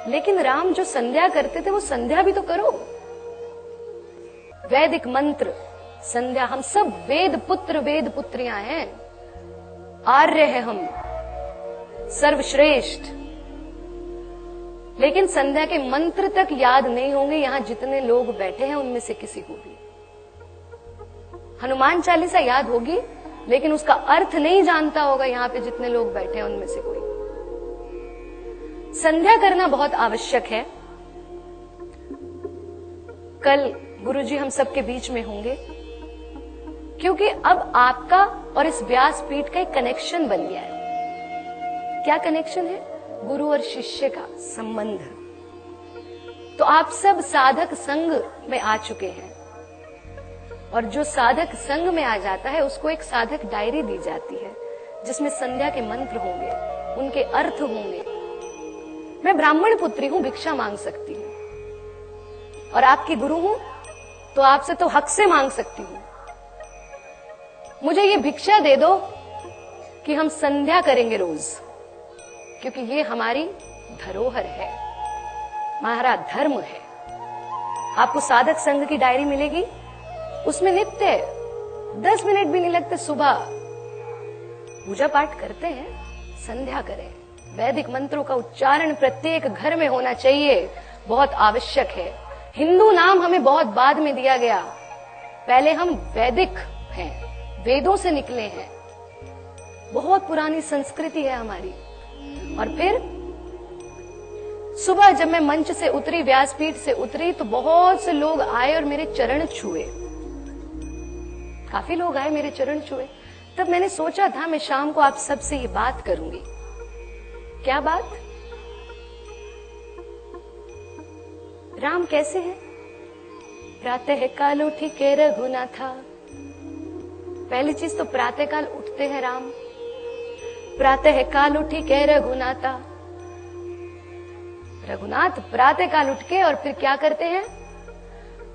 लेकिन राम जो संध्या करते थे वो संध्या भी तो करो। वैदिक मंत्र संध्या, हम सब वेद पुत्र वेद पुत्रियां हैं, आर्य है हम, सर्वश्रेष्ठ। लेकिन संध्या के मंत्र तक याद नहीं होंगे यहां जितने लोग बैठे हैं उनमें से किसी को भी। हनुमान चालीसा याद होगी लेकिन उसका अर्थ नहीं जानता होगा यहां पे जितने लोग बैठे हैं उनमें से कोई। संध्या करना बहुत आवश्यक है। कल गुरुजी हम सबके बीच में होंगे, क्योंकि अब आपका और इस व्यास पीठ का एक कनेक्शन बन गया है। क्या कनेक्शन है? गुरु और शिष्य का संबंध। तो आप सब साधक संघ में आ चुके हैं, और जो साधक संघ में आ जाता है उसको एक साधक डायरी दी जाती है जिसमें संध्या के मंत्र होंगे, उनके अर्थ होंगे। मैं ब्राह्मण पुत्री हूं, भिक्षा मांग सकती हूं, और आपकी गुरु हूं तो आपसे तो हक से मांग सकती हूं। मुझे ये भिक्षा दे दो कि हम संध्या करेंगे रोज, क्योंकि ये हमारी धरोहर है, हमारा धर्म है। आपको साधक संघ की डायरी मिलेगी, उसमें नित्य 10 मिनट भी नहीं लगते, सुबह पूजा पाठ करते हैं, संध्या करें। वैदिक मंत्रों का उच्चारण प्रत्येक घर में होना चाहिए, बहुत आवश्यक है। हिंदू नाम हमें बहुत बाद में दिया गया, पहले हम वैदिक हैं, वेदों से निकले हैं, बहुत पुरानी संस्कृति है हमारी। और फिर सुबह जब मैं मंच से उतरी, व्यासपीठ से उतरी, तो बहुत से लोग आए और मेरे चरण छुए। काफी लोग आए, मेरे चरण छुए। तब मैंने सोचा था मैं शाम को आप सबसे ये बात करूंगी। क्या बात? राम कैसे हैं? प्रातः काल उठी के रघुनाथा। पहली चीज तो प्रातः काल उठते हैं राम। प्रातः काल उठी के रघुनाथा। रघुनाथ प्रातः काल उठ के और फिर क्या करते हैं?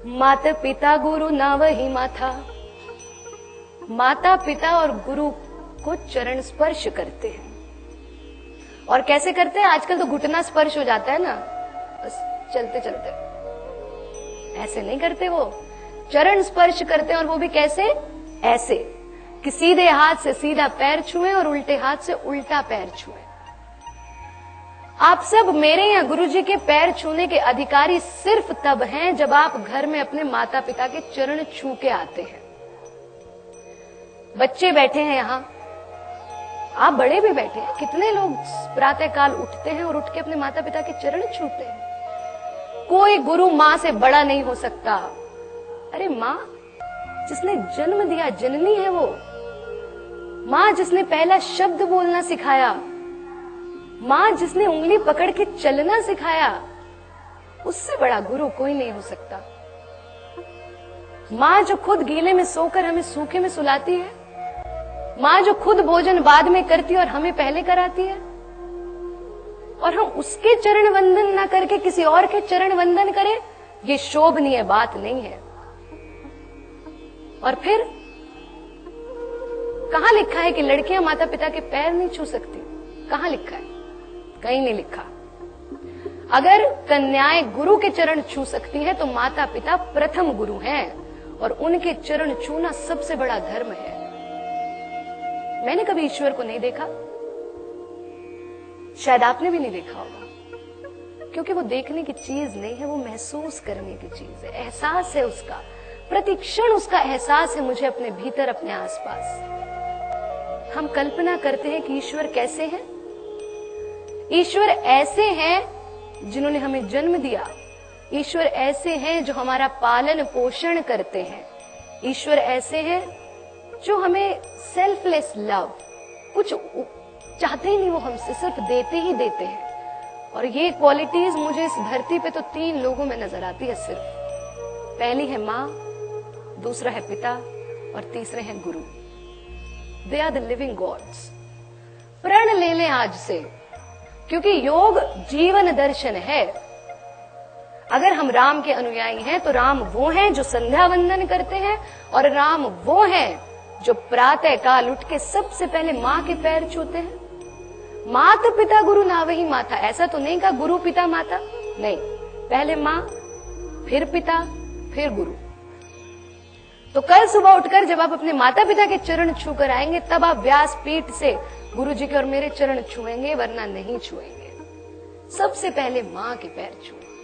माता पिता गुरु नावहि माथा। माता पिता और गुरु को चरण स्पर्श करते हैं। और कैसे करते हैं? आजकल तो घुटना स्पर्श हो जाता है ना, बस चलते चलते, ऐसे नहीं करते, वो चरण स्पर्श करते हैं। और वो भी कैसे? ऐसे कि सीधे हाथ से सीधा पैर छुए और उल्टे हाथ से उल्टा पैर छुए। आप सब मेरे या गुरुजी के पैर छूने के अधिकारी सिर्फ तब हैं जब आप घर में अपने माता पिता के चरण छू के आते हैं। बच्चे बैठे हैं यहां, आप बड़े भी बैठे हैं। कितने लोग प्रातः काल उठते हैं और उठ के अपने माता पिता के चरण छूते हैं? कोई गुरु मां से बड़ा नहीं हो सकता। अरे मां जिसने जन्म दिया, जननी है वो। मां जिसने पहला शब्द बोलना सिखाया, मां जिसने उंगली पकड़ के चलना सिखाया, उससे बड़ा गुरु कोई नहीं हो सकता। मां जो खुद गीले में सोकर हमें सूखे में सुलाती है, मां जो खुद भोजन बाद में करती है और हमें पहले कराती है, और हम उसके चरण वंदन ना करके किसी और के चरण वंदन करें, ये शोभनीय बात नहीं है। और फिर कहां लिखा है कि लड़कियां माता पिता के पैर नहीं छू सकती? कहां लिखा है? कहीं नहीं लिखा। अगर कन्याएं गुरु के चरण छू सकती हैं तो माता पिता प्रथम गुरु हैं, और उनके चरण छूना सबसे बड़ा धर्म है। मैंने कभी ईश्वर को नहीं देखा, शायद आपने भी नहीं देखा होगा, क्योंकि वो देखने की चीज नहीं है, वो महसूस करने की चीज है, एहसास है उसका। प्रतिक्षण उसका एहसास है मुझे अपने भीतर, अपने आसपास। हम कल्पना करते हैं कि ईश्वर कैसे हैं। ईश्वर ऐसे हैं जिन्होंने हमें जन्म दिया। ईश्वर ऐसे हैं जो हमारा पालन पोषण करते हैं। ईश्वर ऐसे हैं जो हमें सेल्फलेस लव, कुछ चाहते ही नहीं, वो हमसे सिर्फ देते ही देते हैं। और ये क्वालिटीज मुझे इस धरती पे तो 3 लोगों में नजर आती है सिर्फ। पहली है माँ, दूसरा है पिता, और तीसरे हैं गुरु। They are the living gods. प्रण ले लें आज से, क्योंकि योग जीवन दर्शन है। अगर हम राम के अनुयायी हैं तो राम वो हैं जो संध्या वंदन करते हैं, और राम वो हैं जो प्रातः काल उठ के सबसे पहले मां के पैर छूते हैं। मात पिता गुरु नावहि माता, ऐसा तो नहीं कहा गुरु पिता माता, नहीं, पहले माँ फिर पिता फिर गुरु। तो कल सुबह उठकर जब आप अपने माता पिता के चरण छूकर आएंगे तब आप व्यास पीठ से गुरु जी के और मेरे चरण छुएंगे, वरना नहीं छुएंगे। सबसे पहले माँ के पैर छुएंगे।